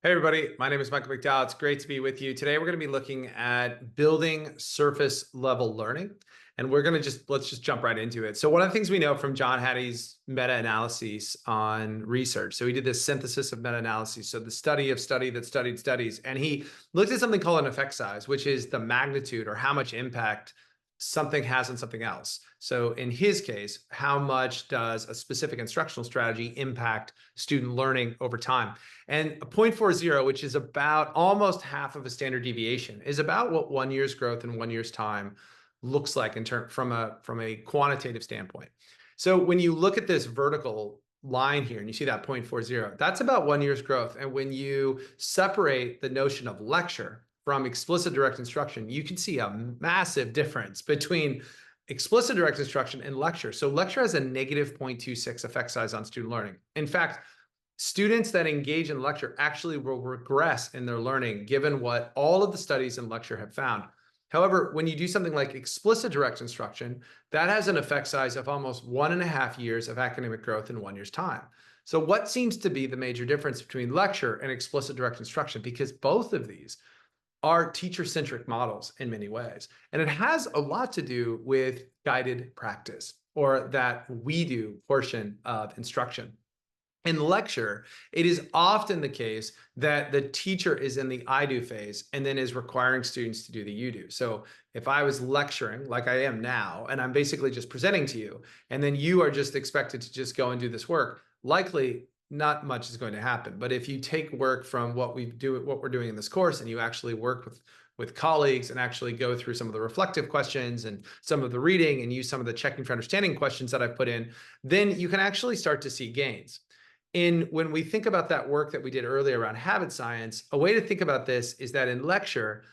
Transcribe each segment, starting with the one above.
Hey everybody, my name is Michael McDowell. It's great to be with you. Today we're going to be looking at building surface level learning. And let's just jump right into it. So one of the things we know from John Hattie's meta-analyses on research. So he did this synthesis of meta-analyses. So the study of study that studied studies. And he looked at something called an effect size, which is the magnitude or how much impact something has on something else. So in his case, how much does a specific instructional strategy impact student learning over time? And a 0.40, which is about almost half of a standard deviation, is about what 1 year's growth in 1 year's time looks like from a quantitative standpoint. So when you look at this vertical line here and you see that 0.40, that's about 1 year's growth. And when you separate the notion of lecture from explicit direct instruction, you can see a massive difference between explicit direct instruction and lecture. So lecture has a negative 0.26 effect size on student learning. In fact, students that engage in lecture actually will regress in their learning, given what all of the studies in lecture have found. However, when you do something like explicit direct instruction, that has an effect size of almost 1.5 years of academic growth in 1 year's time. So what seems to be the major difference between lecture and explicit direct instruction? Because both of these are teacher-centric models in many ways. And it has a lot to do with guided practice, or that we do portion of instruction. In lecture, it is often the case that the teacher is in the I do phase and then is requiring students to do the you do. So if I was lecturing like I am now, and I'm basically just presenting to you, and then you are just expected to just go and do this work, likely not much is going to happen. But if you take work from what we're doing in this course, and you actually work with colleagues and actually go through some of the reflective questions and some of the reading and use some of the checking for understanding questions that I've put in, then you can actually start to see gains. When we think about that work that we did earlier around habit science, a way to think about this is that in lecture,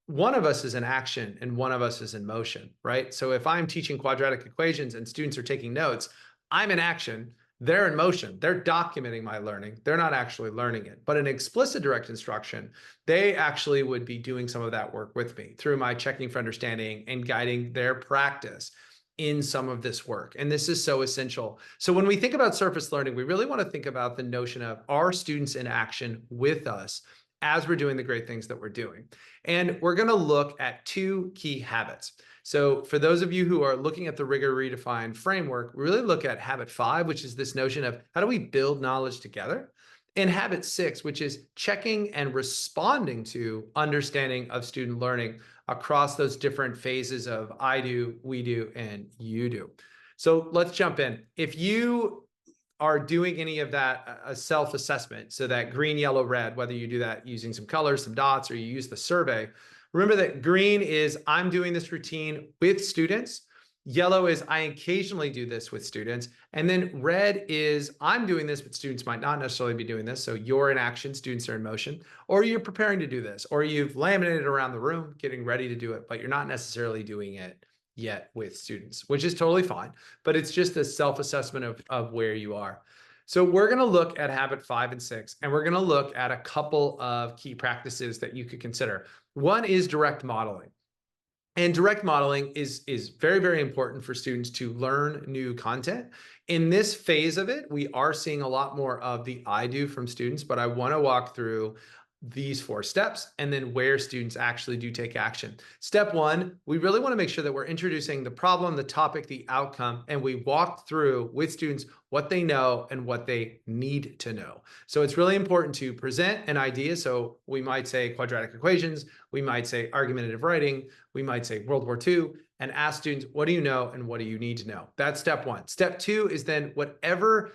one of us is in action and one of us is in motion, right? So if I'm teaching quadratic equations and students are taking notes, I'm in action, they're in motion, they're documenting my learning, they're not actually learning it. But in explicit direct instruction, they actually would be doing some of that work with me through my checking for understanding and guiding their practice in some of this work. And this is so essential. So when we think about surface learning, we really want to think about the notion of, are students in action with us as we're doing the great things that we're doing? And we're going to look at two key habits. So for those of you who are looking at the Rigor Redefined framework, we really look at habit 5, which is this notion of how do we build knowledge together? And habit 6, which is checking and responding to understanding of student learning across those different phases of I do, we do, and you do. So let's jump in. If you are doing any of that self-assessment, so that green, yellow, red, whether you do that using some colors, some dots, or you use the survey, remember that green is I'm doing this routine with students. Yellow is I occasionally do this with students. And then red is I'm doing this, but students might not necessarily be doing this. So you're in action, students are in motion, or you're preparing to do this, or you've laminated around the room, getting ready to do it, but you're not necessarily doing it yet with students, which is totally fine. But it's just a self-assessment of where you are. So we're going to look at habit 5 and 6, and we're going to look at a couple of key practices that you could consider. One is direct modeling. And direct modeling is very, very important for students to learn new content. In this phase of it, we are seeing a lot more of the I do from students, but I want to walk through these 4 steps and then where students actually do take action. Step 1, we really want to make sure that we're introducing the problem, the topic, the outcome, and we walk through with students what they know and what they need to know. So it's really important to present an idea. So we might say quadratic equations, we might say argumentative writing, we might say World War II, and ask students, what do you know and what do you need to know? That's step 1. Step 2 is then whatever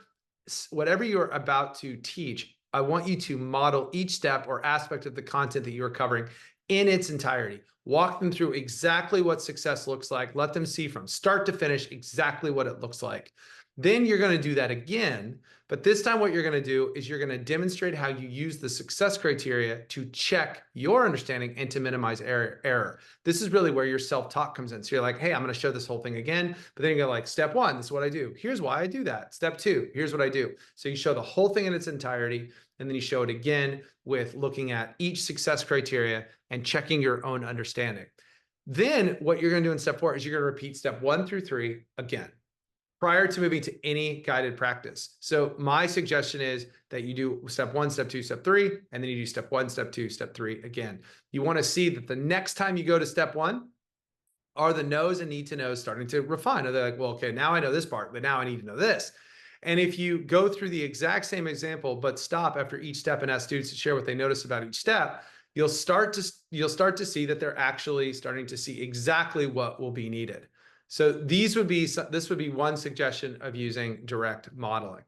you're about to teach, I want you to model each step or aspect of the content that you're covering in its entirety. Walk them through exactly what success looks like. Let them see from start to finish exactly what it looks like. Then you're going to do that again, but this time what you're going to do is you're going to demonstrate how you use the success criteria to check your understanding and to minimize error. This is really where your self-talk comes in. So you're like, hey, I'm going to show this whole thing again, but then you go like, step 1, this is what I do. Here's why I do that. Step 2, here's what I do. So you show the whole thing in its entirety, and then you show it again with looking at each success criteria and checking your own understanding. Then what you're going to do in step 4 is you're going to repeat step 1 through 3 again. prior to moving to any guided practice. So my suggestion is that you do step 1, step 2, step 3, and then you do step 1, step 2, step 3 again. You want to see that the next time you go to step 1, are the knows and need to knows starting to refine? Are they like, well, okay, now I know this part, but now I need to know this. And if you go through the exact same example, but stop after each step and ask students to share what they notice about each step, you'll start to see that they're actually starting to see exactly what will be needed. So this would be one suggestion of using direct modeling.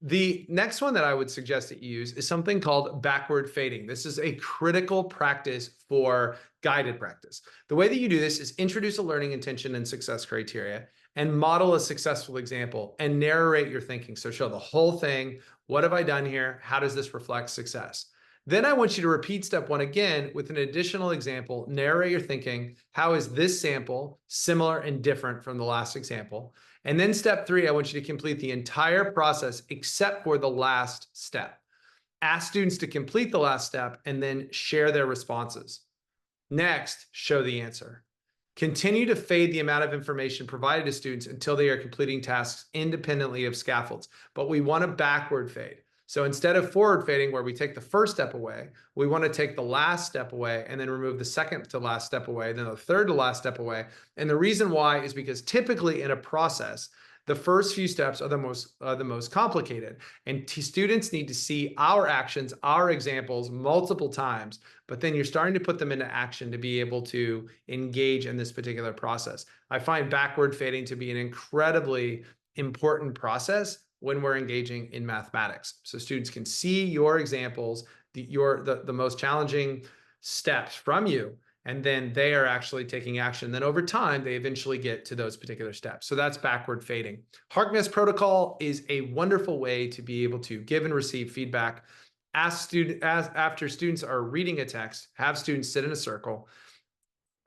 The next one that I would suggest that you use is something called backward fading. This is a critical practice for guided practice. The way that you do this is introduce a learning intention and success criteria and model a successful example and narrate your thinking. So show the whole thing. What have I done here? How does this reflect success? Then I want you to repeat step 1 again with an additional example, narrate your thinking. How is this sample similar and different from the last example? And then step 3, I want you to complete the entire process except for the last step. Ask students to complete the last step and then share their responses. Next, show the answer. Continue to fade the amount of information provided to students until they are completing tasks independently of scaffolds, but we want to backward fade. So instead of forward fading, where we take the first step away, we want to take the last step away and then remove the second to last step away, then the third to last step away. And the reason why is because typically in a process, the first few steps are the most complicated, and students need to see our actions, our examples multiple times, but then you're starting to put them into action to be able to engage in this particular process. I find backward fading to be an incredibly important process when we're engaging in mathematics. So students can see your examples, the most challenging steps from you, and then they are actually taking action. Then over time, they eventually get to those particular steps. So that's backward fading. Harkness protocol is a wonderful way to be able to give and receive feedback. After students are reading a text, have students sit in a circle,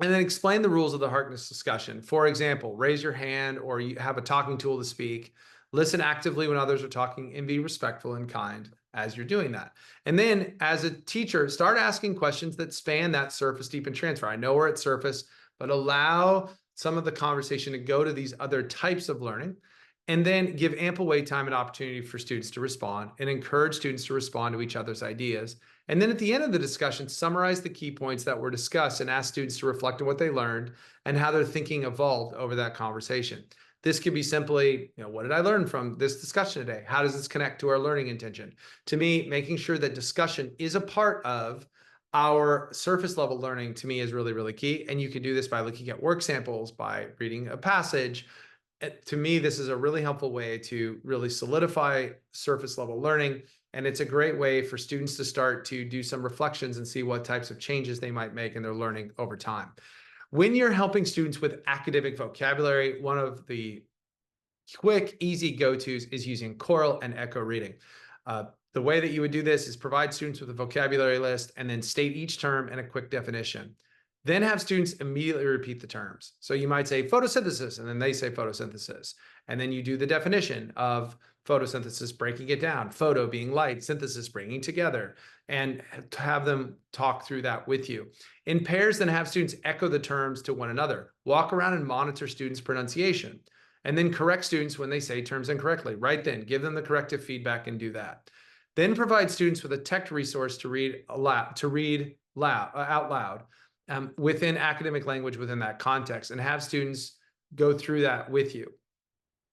and then explain the rules of the Harkness discussion. For example, raise your hand or you have a talking tool to speak. Listen actively when others are talking and be respectful and kind as you're doing that. And then as a teacher, start asking questions that span that surface, deep, and transfer. I know we're at surface, but allow some of the conversation to go to these other types of learning, and then give ample wait time and opportunity for students to respond and encourage students to respond to each other's ideas. And then at the end of the discussion, summarize the key points that were discussed and ask students to reflect on what they learned and how their thinking evolved over that conversation. This could be simply, what did I learn from this discussion today? How does this connect to our learning intention? To me, making sure that discussion is a part of our surface level learning, to me, is really, really key. And you can do this by looking at work samples, by reading a passage. To me, this is a really helpful way to really solidify surface level learning. And it's a great way for students to start to do some reflections and see what types of changes they might make in their learning over time. When you're helping students with academic vocabulary, one of the quick, easy go-tos is using choral and echo reading. The way that you would do this is provide students with a vocabulary list and then state each term and a quick definition. Then have students immediately repeat the terms. So you might say photosynthesis, and then they say photosynthesis. And then you do the definition of photosynthesis, breaking it down, photo being light, synthesis bringing together, and have them talk through that with you. In pairs, then have students echo the terms to one another. Walk around and monitor students' pronunciation, and then correct students when they say terms incorrectly. Right then, give them the corrective feedback and do that. Then provide students with a text resource to read out loud within academic language within that context, and have students go through that with you.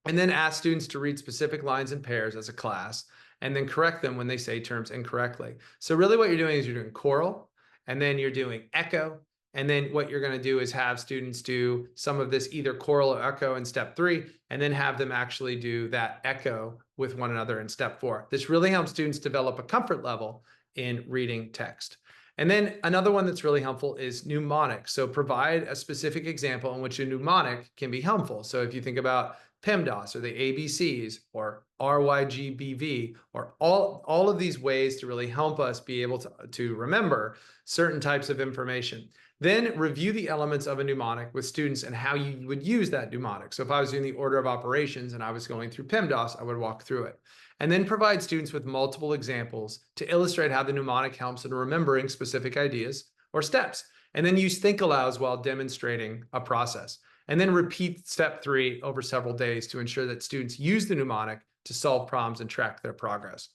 And then ask students to read specific lines in pairs as a class, and then correct them when they say terms incorrectly. So really what you're doing is you're doing choral, and then you're doing echo, and then what you're going to do is have students do some of this either choral or echo in step 3, and then have them actually do that echo with one another in step 4. This really helps students develop a comfort level in reading text. And then another one that's really helpful is mnemonic. So provide a specific example in which a mnemonic can be helpful. So if you think about PEMDAS or the ABCs or RYGBV or all of these ways to really help us be able to remember certain types of information. Then review the elements of a mnemonic with students and how you would use that mnemonic. So if I was doing the order of operations and I was going through PEMDAS, I would walk through it. And then provide students with multiple examples to illustrate how the mnemonic helps in remembering specific ideas or steps. And then use think alouds while demonstrating a process. And then repeat step 3 over several days to ensure that students use the mnemonic to solve problems and track their progress.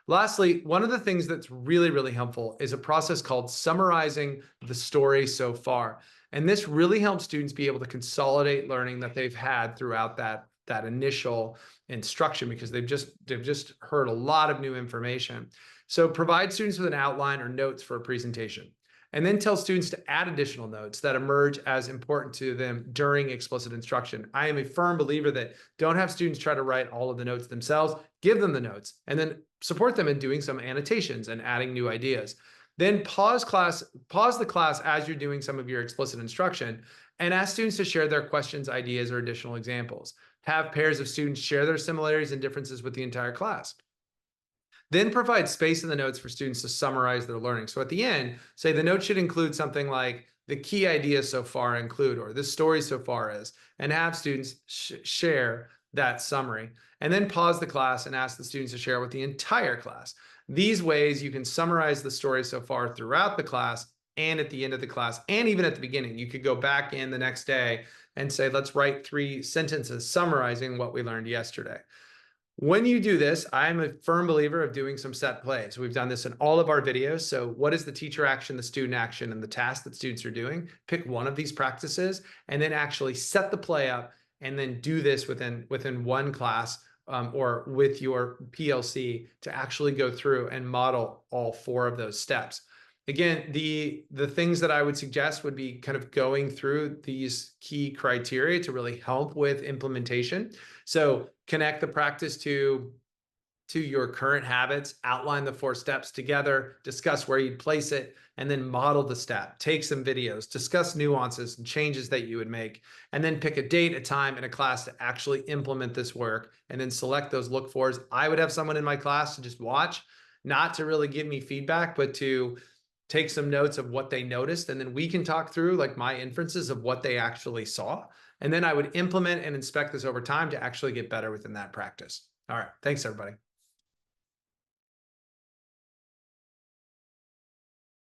Lastly, one of the things that's really, really helpful is a process called summarizing the story so far. And this really helps students be able to consolidate learning that they've had throughout that initial instruction, because they've just heard a lot of new information. So provide students with an outline or notes for a presentation, and then tell students to add additional notes that emerge as important to them during explicit instruction. I am a firm believer that don't have students try to write all of the notes themselves, give them the notes, and then support them in doing some annotations and adding new ideas. Then pause the class as you're doing some of your explicit instruction, and ask students to share their questions, ideas, or additional examples. Have pairs of students share their similarities and differences with the entire class. Then provide space in the notes for students to summarize their learning. So at the end, say the note should include something like the key ideas so far include, or this story so far is, and have students share that summary. And then pause the class and ask the students to share with the entire class. These ways you can summarize the story so far throughout the class and at the end of the class, and even at the beginning. You could go back in the next day and say, let's write 3 sentences summarizing what we learned yesterday. When you do this, I'm a firm believer of doing some set plays. We've done this in all of our videos. So what is the teacher action, the student action, and the task that students are doing? Pick one of these practices and then actually set the play up, and then do this within one class, or with your PLC, to actually go through and model all 4 of those steps. Again, the things that I would suggest would be kind of going through these key criteria to really help with implementation. So connect the practice to your current habits, outline the 4 steps together, discuss where you'd place it, and then model the step. Take some videos, discuss nuances and changes that you would make, and then pick a date, a time, and a class to actually implement this work, and then select those look fors. I would have someone in my class to just watch, not to really give me feedback, but to take some notes of what they noticed, and then we can talk through like my inferences of what they actually saw. And then I would implement and inspect this over time to actually get better within that practice. All right. Thanks, everybody.